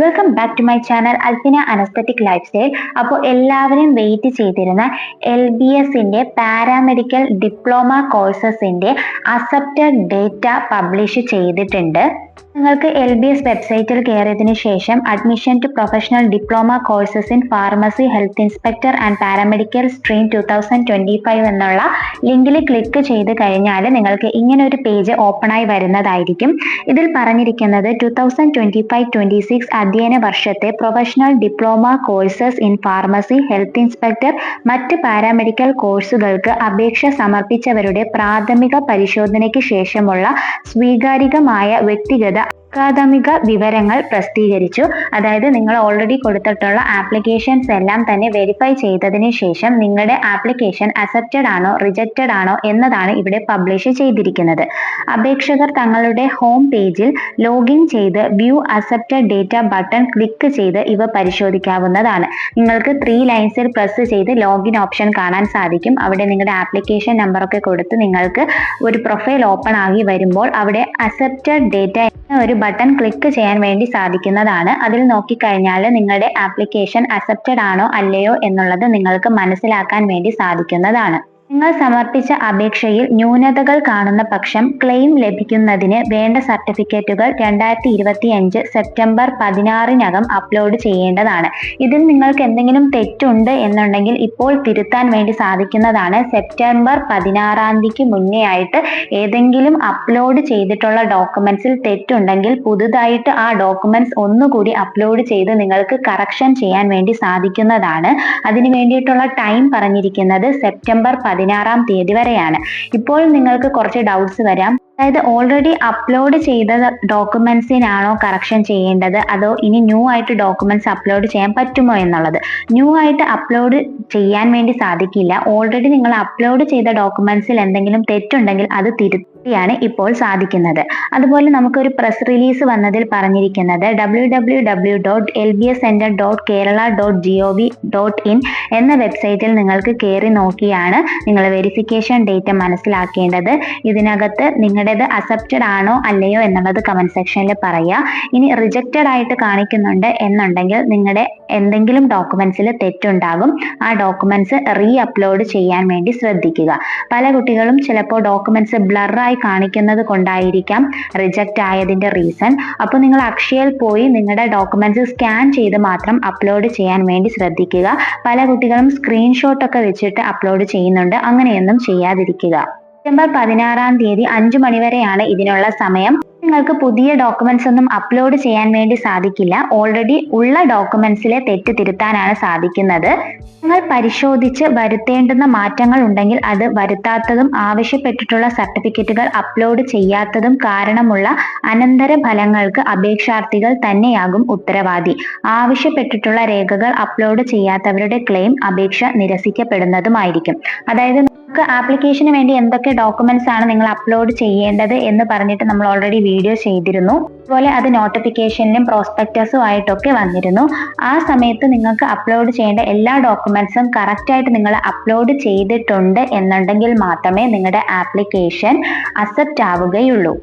Welcome back to my channel Alphina an aesthetic lifestyle. അപ്പോൾ എല്ലാവരും wait ചെയ്തിരുന്ന LBSന്റെ പാരാമെഡിക്കൽ ഡിപ്ലോമ കോഴ്സസിന്റെ അക്സെപ്റ്റഡ് ഡേറ്റ പബ്ലിഷ് ചെയ്തിട്ടുണ്ട്. നിങ്ങൾക്ക് LBS വെബ്സൈറ്റിൽ കയറിയതിനു ശേഷം admission to professional diploma courses in pharmacy health inspector and paramedical stream 2025 എന്നുള്ള ലിങ്കിൽ ക്ലിക്ക് ചെയ്ത് കഴിഞ്ഞാൽ നിങ്ങൾക്ക് ഇങ്ങനെ ഒരു പേജ് ഓപ്പൺ ആയി വരുന്നതായിരിക്കും. ഇതിൽ പറഞ്ഞിരിക്കുന്നത് 2025-26 അധ്യയന വർഷത്തെ professional diploma courses in pharmacy health inspector മറ്റ് പാരാമെഡിക്കൽ കോഴ്സുകൾക്ക് അപേക്ഷ സമർപ്പിച്ചവരുടെ പ്രാഥമിക പരിശോധനയ്ക്ക് ശേഷമുള്ള സ്വീകാര്യമായ വ്യക്തിഗത അക്കാദമിക വിവരങ്ങൾ പ്രസിദ്ധീകരിച്ചു. അതായത് നിങ്ങൾ ഓൾറെഡി കൊടുത്തിട്ടുള്ള ആപ്ലിക്കേഷൻസ് എല്ലാം തന്നെ വെരിഫൈ ചെയ്തതിന് ശേഷം നിങ്ങളുടെ ആപ്ലിക്കേഷൻ അക്സെപ്റ്റഡ് ആണോ റിജക്റ്റഡ് ആണോ എന്നതാണ് ഇവിടെ പബ്ലിഷ് ചെയ്തിരിക്കുന്നത്. അപേക്ഷകർ തങ്ങളുടെ ഹോം പേജിൽ ലോഗിൻ ചെയ്ത് view accepted data button click ചെയ്ത് ഇവ പരിശോധിക്കാവുന്നതാണ്. നിങ്ങൾക്ക് 3 ലൈൻസിൽ പ്രസ് ചെയ്ത് ലോഗിൻ ഓപ്ഷൻ കാണാൻ സാധിക്കും. അവിടെ നിങ്ങളുടെ ആപ്ലിക്കേഷൻ നമ്പറൊക്കെ കൊടുത്ത് നിങ്ങൾക്ക് ഒരു പ്രൊഫൈൽ ഓപ്പൺ ആയി വരുമ്പോൾ അവിടെ അക്സെപ്റ്റഡ് ഡേറ്റ ഒരു ബട്ടൺ ക്ലിക്ക് ചെയ്യാൻ വേണ്ടി സാധിക്കുന്നതാണ്. അതിൽ നോക്കിക്കഴിഞ്ഞാൽ നിങ്ങളുടെ ആപ്ലിക്കേഷൻ അക്സെപ്റ്റഡ് ആണോ അല്ലയോ എന്നുള്ളത് നിങ്ങൾക്ക് മനസ്സിലാക്കാൻ വേണ്ടി സാധിക്കുന്നതാണ്. നിങ്ങൾ സമർപ്പിച്ച അപേക്ഷയിൽ ന്യൂനതകൾ കാണുന്ന പക്ഷം ക്ലെയിം ലഭിക്കുന്നതിന് വേണ്ട സർട്ടിഫിക്കറ്റുകൾ 2025 സെപ്റ്റംബർ 16 അപ്ലോഡ് ചെയ്യേണ്ടതാണ്. ഇതിൽ നിങ്ങൾക്ക് എന്തെങ്കിലും തെറ്റുണ്ട് എന്നുണ്ടെങ്കിൽ ഇപ്പോൾ തിരുത്താൻ വേണ്ടി സാധിക്കുന്നതാണ്. സെപ്റ്റംബർ 16 മുന്നേ ആയിട്ട് ഏതെങ്കിലും അപ്ലോഡ് ചെയ്തിട്ടുള്ള ഡോക്യുമെന്റ്സിൽ തെറ്റുണ്ടെങ്കിൽ പുതുതായിട്ട് ആ ഡോക്യുമെന്റ്സ് ഒന്നുകൂടി അപ്ലോഡ് ചെയ്ത് നിങ്ങൾക്ക് കറക്ഷൻ ചെയ്യാൻ വേണ്ടി സാധിക്കുന്നതാണ്. അതിനു വേണ്ടിയിട്ടുള്ള ടൈം പറഞ്ഞിരിക്കുന്നത് സെപ്റ്റംബർ 16 വരെയാണ്. ഇപ്പോൾ നിങ്ങൾക്ക് കുറച്ച് ഡൗട്ട്സ് വരാം. അതായത് ഓൾറെഡി അപ്ലോഡ് ചെയ്ത ഡോക്യുമെന്റ്സിനാണോ കറക്ഷൻ ചെയ്യേണ്ടത് അതോ ഇനി ന്യൂ ആയിട്ട് ഡോക്യുമെന്റ്സ് അപ്ലോഡ് ചെയ്യാൻ പറ്റുമോ എന്നുള്ളത്. ന്യൂ ആയിട്ട് അപ്ലോഡ് ചെയ്യാൻ വേണ്ടി സാധിക്കില്ല. ഓൾറെഡി നിങ്ങൾ അപ്ലോഡ് ചെയ്ത ഡോക്യുമെന്റ്സിൽ എന്തെങ്കിലും തെറ്റുണ്ടെങ്കിൽ അത് തിരുത്തിയാണ് ഇപ്പോൾ സാധിക്കുന്നത്. അതുപോലെ നമുക്കൊരു പ്രസ് റിലീസ് വന്നതിൽ പറഞ്ഞിരിക്കുന്നത് www.lbscenter.kerala.gov.in എന്ന വെബ്സൈറ്റിൽ നിങ്ങൾക്ക് കയറി നോക്കിയാണ് നിങ്ങൾ വെരിഫിക്കേഷൻ ഡേറ്റ മനസ്സിലാക്കേണ്ടത്. ഇതിനകത്ത് നിങ്ങളുടേത് അക്സെപ്റ്റഡ് ആണോ അല്ലയോ എന്നുള്ളത് കമന്റ് സെക്ഷനിൽ പറയുക. ഇനി റിജക്റ്റഡ് ആയിട്ട് കാണിക്കുന്നുണ്ട് എന്നുണ്ടെങ്കിൽ നിങ്ങളുടെ എന്തെങ്കിലും ഡോക്യുമെന്റ്സിൽ തെറ്റുണ്ടാകും. ആ ഡോക്യുമെന്റ്സ് റീ അപ്ലോഡ് ചെയ്യാൻ വേണ്ടി ശ്രദ്ധിക്കുക. പല കുട്ടികളും ചിലപ്പോൾ ഡോക്യുമെന്റ്സ് ബ്ലറായി കാണിക്കുന്നത് കൊണ്ടായിരിക്കാം റിജക്റ്റ് ആയതിന്റെ റീസൺ. അപ്പോൾ നിങ്ങൾ അക്ഷയയിൽ പോയി നിങ്ങളുടെ ഡോക്യുമെന്റ്സ് സ്കാൻ ചെയ്ത് മാത്രം അപ്ലോഡ് ചെയ്യാൻ വേണ്ടി ശ്രദ്ധിക്കുക. പല കുട്ടികളും സ്ക്രീൻഷോട്ട് ഒക്കെ വെച്ചിട്ട് അപ്ലോഡ് ചെയ്യുന്നുണ്ട്. അങ്ങനെയൊന്നും ചെയ്യാതിരിക്കുക. സെപ്റ്റംബർ 16 5 മണി വരെയാണ് ഇതിനുള്ള സമയം. നിങ്ങൾക്ക് പുതിയ ഡോക്യുമെന്റ്സ് ഒന്നും അപ്ലോഡ് ചെയ്യാൻ വേണ്ടി സാധിക്കില്ല. ഓൾറെഡി ഉള്ള ഡോക്യുമെന്റ്സിലെ തെറ്റ് തിരുത്താനാണ് സാധിക്കുന്നത്. നിങ്ങൾ പരിശോധിച്ച് വരുത്തേണ്ടുന്ന മാറ്റങ്ങൾ ഉണ്ടെങ്കിൽ അത് വരുത്താത്തതും ആവശ്യപ്പെട്ടിട്ടുള്ള സർട്ടിഫിക്കറ്റുകൾ അപ്ലോഡ് ചെയ്യാത്തതും കാരണമുള്ള അനന്തര ഫലങ്ങൾക്ക് അപേക്ഷാർത്ഥികൾ തന്നെയാകും ഉത്തരവാദി. ആവശ്യപ്പെട്ടിട്ടുള്ള രേഖകൾ അപ്ലോഡ് ചെയ്യാത്തവരുടെ ക്ലെയിം അപേക്ഷ നിരസിക്കപ്പെടുന്നതുമായിരിക്കും. അതായത് ആപ്ലിക്കേഷന് വേണ്ടി എന്തൊക്കെ ഡോക്യുമെന്റ്സ് ആണ് നിങ്ങൾ അപ്ലോഡ് ചെയ്യേണ്ടത് എന്ന് പറഞ്ഞിട്ട് നമ്മൾ ഓൾറെഡി വീഡിയോ ചെയ്തിരുന്നു. അതുപോലെ അത് നോട്ടിഫിക്കേഷനിലും പ്രോസ്പെക്ടസും ആയിട്ടൊക്കെ വന്നിരുന്നു. ആ സമയത്ത് നിങ്ങൾക്ക് അപ്ലോഡ് ചെയ്യേണ്ട എല്ലാ ഡോക്യുമെന്റ്സും കറക്റ്റ് ആയിട്ട് നിങ്ങൾ അപ്ലോഡ് ചെയ്തിട്ടുണ്ട് എന്നുണ്ടെങ്കിൽ മാത്രമേ നിങ്ങളുടെ ആപ്ലിക്കേഷൻ അക്സെപ്റ്റ് ആവുകയുള്ളൂ.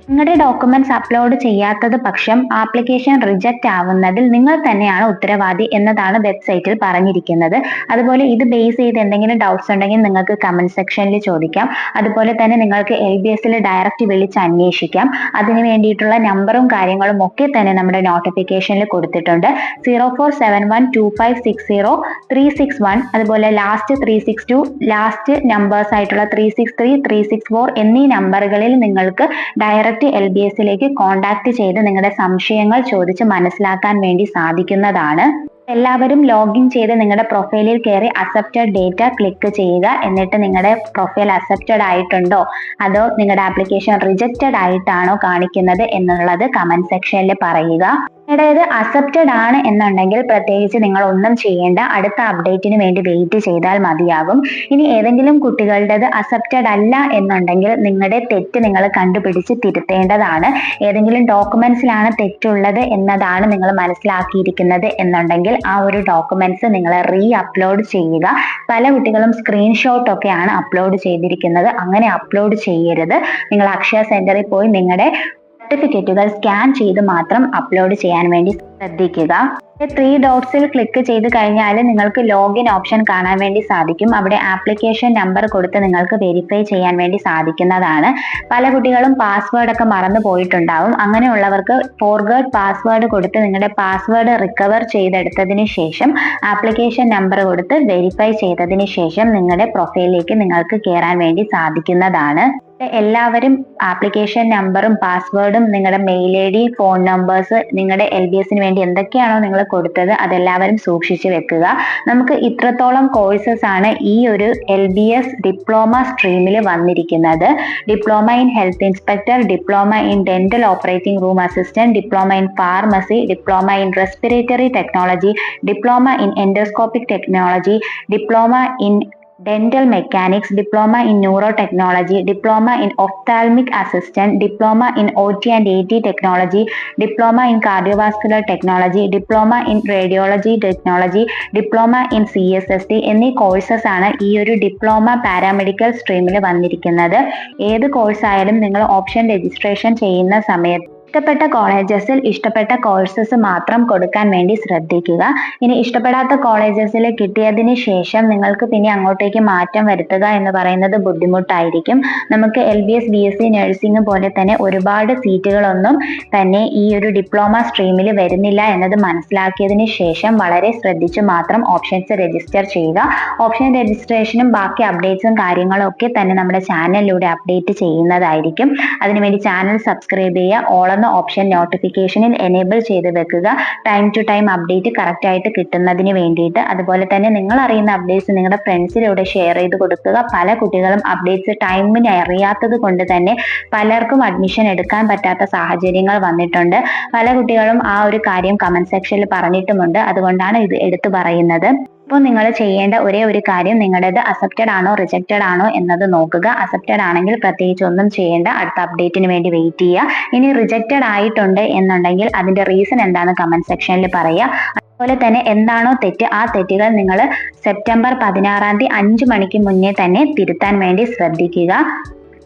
നിങ്ങളുടെ ഡോക്യുമെന്റ്സ് അപ്ലോഡ് ചെയ്യാത്തത് പക്ഷം ആപ്ലിക്കേഷൻ റിജക്റ്റ് ആവുന്നതിൽ നിങ്ങൾ തന്നെയാണ് ഉത്തരവാദി എന്നതാണ് വെബ്സൈറ്റിൽ പറഞ്ഞിരിക്കുന്നത്. അതുപോലെ ഇത് ബേസ് ചെയ്ത് എന്തെങ്കിലും ഡൗട്ട്സ് ഉണ്ടെങ്കിൽ നിങ്ങൾക്ക് കമന്റ് സെക്ഷനിൽ ചോദിക്കാം. അതുപോലെ തന്നെ നിങ്ങൾക്ക് LBSൽ ഡയറക്റ്റ് വിളിച്ച് അന്വേഷിക്കാം. അതിന് വേണ്ടിയിട്ടുള്ള നമ്പറും കാര്യങ്ങളും ഒക്കെ തന്നെ നമ്മുടെ നോട്ടിഫിക്കേഷനിൽ കൊടുത്തിട്ടുണ്ട്. 04712560 അതുപോലെ ലാസ്റ്റ് 362 ലാസ്റ്റ് നമ്പേഴ്സ് ആയിട്ടുള്ള 363 364 എന്നീ നമ്പറുകളിൽ നിങ്ങൾക്ക് ഡയറക്റ്റ് LBSലേക്ക് കോൺടാക്ട് ചെയ്ത് നിങ്ങളുടെ സംശയങ്ങൾ ചോദിച്ച് മനസ്സിലാക്കാൻ വേണ്ടി സാധിക്കുന്നതാണ്. എല്ലാവരും ലോഗിൻ ചെയ്ത് നിങ്ങളുടെ പ്രൊഫൈലിൽ കയറി അക്സെപ്റ്റഡ് ഡേറ്റ ക്ലിക്ക് ചെയ്യുക. എന്നിട്ട് നിങ്ങളുടെ പ്രൊഫൈൽ അക്സെപ്റ്റഡ് ആയിട്ടുണ്ടോ അതോ നിങ്ങളുടെ ആപ്ലിക്കേഷൻ റിജക്റ്റഡ് ആയിട്ടാണോ കാണിക്കുന്നത് എന്നുള്ളത് കമന്റ് സെക്ഷനിൽ പറയുക. നിങ്ങളുടേത് അക്സെപ്റ്റഡ് ആണ് എന്നുണ്ടെങ്കിൽ പ്രത്യേകിച്ച് നിങ്ങൾ ഒന്നും ചെയ്യേണ്ട. അടുത്ത അപ്ഡേറ്റിന് വേണ്ടി വെയിറ്റ് ചെയ്താൽ മതിയാകും. ഇനി ഏതെങ്കിലും കുട്ടികളുടേത് അക്സെപ്റ്റഡ് അല്ല എന്നുണ്ടെങ്കിൽ നിങ്ങളുടെ തെറ്റ് നിങ്ങൾ കണ്ടുപിടിച്ച് തിരുത്തേണ്ടതാണ്. ഏതെങ്കിലും ഡോക്യുമെന്റ്സിലാണ് തെറ്റുള്ളത് എന്നതാണ് നിങ്ങൾ മനസ്സിലാക്കിയിരിക്കുന്നത് എന്നുണ്ടെങ്കിൽ ആ ഒരു ഡോക്യുമെന്റ്സ് നിങ്ങൾ റീ അപ്ലോഡ് ചെയ്യുക. പല കുട്ടികളും സ്ക്രീൻഷോട്ട് ഒക്കെയാണ് അപ്ലോഡ് ചെയ്തിരിക്കുന്നത്. അങ്ങനെ അപ്ലോഡ് ചെയ്യരുത്. നിങ്ങൾ അക്ഷയ സെന്ററിൽ പോയി നിങ്ങളുടെ സർട്ടിഫിക്കറ്റുകൾ സ്കാൻ ചെയ്ത് മാത്രം അപ്ലോഡ് ചെയ്യാൻ വേണ്ടി ശ്രദ്ധിക്കുക. 3 ഡോട്ട്സിൽ ക്ലിക്ക് ചെയ്ത് കഴിഞ്ഞാൽ നിങ്ങൾക്ക് ലോഗിൻ ഓപ്ഷൻ കാണാൻ വേണ്ടി സാധിക്കും. അവിടെ ആപ്ലിക്കേഷൻ നമ്പർ കൊടുത്ത് നിങ്ങൾക്ക് വെരിഫൈ ചെയ്യാൻ വേണ്ടി സാധിക്കുന്നതാണ്. പല കുട്ടികളും പാസ്വേഡ് ഒക്കെ മറന്നു പോയിട്ടുണ്ടാവും. അങ്ങനെയുള്ളവർക്ക് ഫോർഗോട്ട് പാസ്വേഡ് കൊടുത്ത് നിങ്ങളുടെ പാസ്വേഡ് റിക്കവർ ചെയ്തെടുത്തതിന് ശേഷം ആപ്ലിക്കേഷൻ നമ്പർ കൊടുത്ത് വെരിഫൈ ചെയ്തതിന് ശേഷം നിങ്ങളുടെ പ്രൊഫൈലിലേക്ക് നിങ്ങൾക്ക് കയറാൻ വേണ്ടി സാധിക്കുന്നതാണ്. എല്ലാവരും ആപ്ലിക്കേഷൻ നമ്പറും പാസ്വേഡും നിങ്ങളുടെ മെയിൽ ID, ഫോൺ നമ്പേഴ്സ്, നിങ്ങളുടെ LBSന് വേണ്ടി എന്തൊക്കെയാണോ നിങ്ങൾ കൊടുത്തത് അതെല്ലാവരും സൂക്ഷിച്ചു വെക്കുക. നമുക്ക് ഇത്രത്തോളം കോഴ്സസ് ആണ് ഈ ഒരു LBS ഡിപ്ലോമ സ്ട്രീമിൽ വന്നിരിക്കുന്നത്. Diploma in health inspector, diploma in dental operating room assistant, diploma in pharmacy, diploma in respiratory technology, diploma in endoscopic technology, diploma in dental mechanics, diploma in neurotechnology, diploma in ophthalmic assistant, diploma in OT and AT technology, diploma in cardiovascular technology, diploma in radiology technology, diploma in CSST എന്നീ courses ആണ് ഈ ഒരു diploma paramedical സ്ട്രീമിൽ വന്നിരിക്കുന്നത്. ഏത് course ആയാലും നിങ്ങൾ option registration ചെയ്യുന്ന സമയത്ത് ഇഷ്ടപ്പെട്ട കോളേജസിൽ ഇഷ്ടപ്പെട്ട കോഴ്സസ് മാത്രം കൊടുക്കാൻ വേണ്ടി ശ്രദ്ധിക്കുക. ഇനി ഇഷ്ടപ്പെടാത്ത കോളേജസിൽ കിട്ടിയതിന് ശേഷം നിങ്ങൾക്ക് പിന്നെ അങ്ങോട്ടേക്ക് മാറ്റം വരുത്തുക എന്ന് പറയുന്നത് ബുദ്ധിമുട്ടായിരിക്കും. നമുക്ക് LBS BSc നഴ്സിംഗ് പോലെ തന്നെ ഒരുപാട് സീറ്റുകളൊന്നും തന്നെ ഈ ഒരു ഡിപ്ലോമ സ്ട്രീമിൽ വരുന്നില്ല എന്നത് മനസ്സിലാക്കിയതിന് ശേഷം വളരെ ശ്രദ്ധിച്ചു മാത്രം ഓപ്ഷൻസ് രജിസ്റ്റർ ചെയ്യുക. ഓപ്ഷൻ രജിസ്ട്രേഷനും ബാക്കി അപ്ഡേറ്റ്സും കാര്യങ്ങളും ഒക്കെ തന്നെ നമ്മുടെ ചാനലിലൂടെ അപ്ഡേറ്റ് ചെയ്യുന്നതായിരിക്കും. അതിനുവേണ്ടി ചാനൽ സബ്സ്ക്രൈബ് ചെയ്യുക. ഓൾ എന്ന ഓപ്ഷൻ നോട്ടിഫിക്കേഷനിൽ എനേബിൾ ചെയ്ത് വെക്കുക. Time to time update correct ആയിട്ട് കിട്ടുന്നതിന് വേണ്ടിയിട്ട്. അതുപോലെ തന്നെ നിങ്ങൾ അറിയുന്ന അപ്ഡേറ്റ്സ് നിങ്ങളുടെ ഫ്രണ്ട്സിലൂടെ ഷെയർ ചെയ്ത് കൊടുക്കുക. പല കുട്ടികളും അപ്ഡേറ്റ്സ് ടൈമിന് അറിയാത്തത് കൊണ്ട് തന്നെ പലർക്കും അഡ്മിഷൻ എടുക്കാൻ പറ്റാത്ത സാഹചര്യങ്ങൾ വന്നിട്ടുണ്ട്. പല കുട്ടികളും ആ ഒരു കാര്യം കമന്റ് സെക്ഷനിൽ പറഞ്ഞിട്ടുമുണ്ട്. അതുകൊണ്ടാണ് ഇത് എടുത്തു പറയുന്നത്. ഇപ്പോൾ നിങ്ങൾ ചെയ്യേണ്ട ഒരേ ഒരു കാര്യം നിങ്ങളുടേത് അക്സെപ്റ്റഡ് ആണോ റിജക്റ്റഡ് ആണോ എന്നത് നോക്കുക. അക്സെപ്റ്റഡ് ആണെങ്കിൽ പ്രത്യേകിച്ച് ഒന്നും ചെയ്യേണ്ട, അടുത്ത അപ്ഡേറ്റിന് വേണ്ടി വെയിറ്റ് ചെയ്യുക. ഇനി റിജക്റ്റഡ് ആയിട്ടുണ്ട് എന്നുണ്ടെങ്കിൽ അതിന്റെ റീസൺ എന്താണെന്ന് കമന്റ് സെക്ഷനിൽ പറയുക. അതുപോലെ തന്നെ എന്താണോ തെറ്റ് ആ തെറ്റുകൾ നിങ്ങൾ സെപ്റ്റംബർ 16 5 മണിക്ക് മുന്നേ തന്നെ തിരുത്താൻ വേണ്ടി ശ്രദ്ധിക്കുക.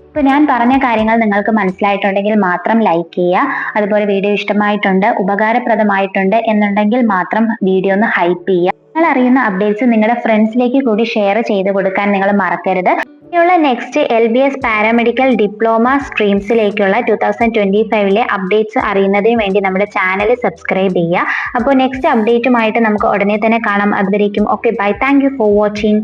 ഇപ്പോൾ ഞാൻ പറഞ്ഞ കാര്യങ്ങൾ നിങ്ങൾക്ക് മനസ്സിലായിട്ടുണ്ടെങ്കിൽ മാത്രം ലൈക്ക് ചെയ്യുക. അതുപോലെ വീഡിയോ ഇഷ്ടമായിട്ടുണ്ട്, ഉപകാരപ്രദമായിട്ടുണ്ട് എന്നുണ്ടെങ്കിൽ മാത്രം വീഡിയോ ഒന്ന് ഹൈപ്പ് ചെയ്യുക. നിങ്ങൾ അറിയുന്ന അപ്ഡേറ്റ്സ് നിങ്ങളുടെ ഫ്രണ്ട്സിലേക്ക് കൂടി ഷെയർ ചെയ്ത് കൊടുക്കാൻ നിങ്ങൾ മറക്കരുത്. ഇനിയുള്ള നെക്സ്റ്റ് LBS പാരാമെഡിക്കൽ ഡിപ്ലോമ സ്ട്രീംസിലേക്കുള്ള 2025 അപ്ഡേറ്റ്സ് അറിയുന്നതിന് വേണ്ടി നമ്മുടെ ചാനൽ സബ്സ്ക്രൈബ് ചെയ്യുക. അപ്പോൾ നെക്സ്റ്റ് അപ്ഡേറ്റുമായിട്ട് നമുക്ക് ഉടനെ തന്നെ കാണാം. അതുവരേക്കും okay bye. Thank you for watching.